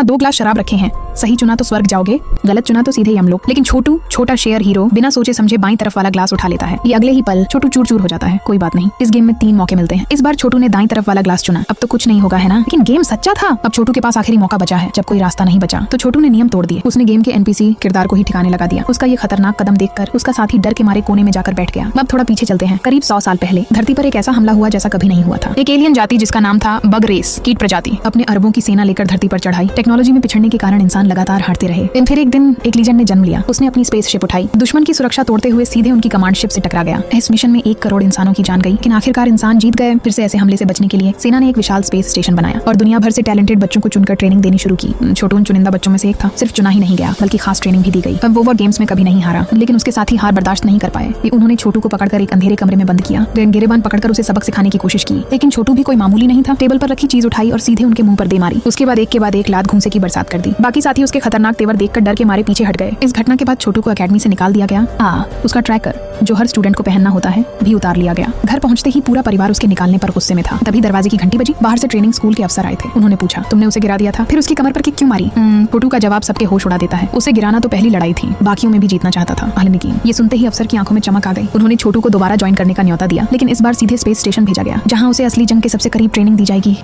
यहाँ 2 ग्लास शराब रखे हैं, सही चुना तो स्वर्ग जाओगे, गलत चुना तो सीधे यमलोक। लेकिन छोटू, छोटा शेयर हीरो, बिना सोचे समझे बाईं तरफ वाला ग्लास उठा लेता है। ये अगले ही पल छोटू चूर चूर हो जाता है। कोई बात नहीं, इस गेम में 3 मौके मिलते हैं। इस बार छोटू ने दाईं तरफ वाला ग्लास चुना। अब तो कुछ नहीं होगा है ना, लेकिन गेम सच्चा था। अब छोटू के पास आखिरी मौका बचा है। जब कोई रास्ता नहीं बचा तो छोटू ने नियम तोड़ दिए। उसने गेम के एनपीसी किरदार को ही ठिकाने लगा दिया। उसका ये खतरनाक कदम देखकर उसका साथी डर के मारे कोने में जाकर बैठ गया। अब थोड़ा पीछे चलते हैं। करीब 100 साल पहले धरती पर एक ऐसा हमला हुआ जैसा कभी नहीं हुआ था। एक एलियन जाति जिसका नाम था बग रेस, कीट प्रजाति, अपने अरबों की सेना लेकर धरती पर चढ़ाई। टेक्नोलॉजी में पिछड़ने के कारण इंसान लगातार हारते रहे। फिर एक दिन एक लीजेंड ने जन्म लिया। उसने अपनी स्पेसशिप उठाई, दुश्मन की सुरक्षा तोड़ते हुए सीधे उनकी कमांड शिप से टकरा गया। इस मिशन में 1 करोड़ इंसानों की जान गई, लेकिन आखिरकार इंसान जीत गए। फिर से ऐसे हमले से बचने के लिए सेना ने एक विशाल स्पेस स्टेशन बनाया और दुनिया भर से टैलेंटेड बच्चों को चुनकर ट्रेनिंग देनी शुरू की। छोटू उन चुनिंदा बच्चों में से एक था। सिर्फ चुना ही नहीं गया बल्कि खास ट्रेनिंग भी दी गई। अब वो वॉर गेम्स में कभी नहीं हारा, लेकिन उसके साथी हार बर्दाश्त नहीं कर पाए। उन्होंने छोटू को पकड़कर एक अंधेरे कमरे में बंद किया, गिरेबान पकड़कर उसे सबक सिखाने की कोशिश की। लेकिन छोटू भी कोई मामूली नहीं था। टेबल पर रखी चीज उठाई और सीधे उनके मुंह पर दे मारी। उसके बाद एक के बाद एक लात घूंसे की बरसात कर दी। बाकी साथी उसके खतरनाक तेवर देखकर डर के मारे पीछे हट गए। इस घटना के बाद छोटू को एकेडमी से निकाल दिया गया। उसका ट्रैकर जो हर स्टूडेंट को पहनना होता है भी उतार लिया गया। घर पहुंचते ही पूरा परिवार उसके निकालने पर गुस्से में था। तभी दरवाजे की घंटी बजी। बाहर से ट्रेनिंग स्कूल के अफसर आए थे। उन्होंने पूछा, तुमने उसे गिरा दिया था? फिर उसकी कमर पर किक क्यों मारी? छोटू का जवाब सबके होश उड़ा देता है। उसे गिराना तो पहली लड़ाई थी, बाकियों में भी जीतना चाहता था। ये सुनते ही अफसर की आंखों में चमक आ गई। उन्होंने छोटू को दोबारा ज्वाइन करने का न्योता दिया, लेकिन इस बार सीधे स्पेस स्टेशन भेजा गया, जहां उसे असली जंग के सबसे करीब ट्रेनिंग दी जाएगी।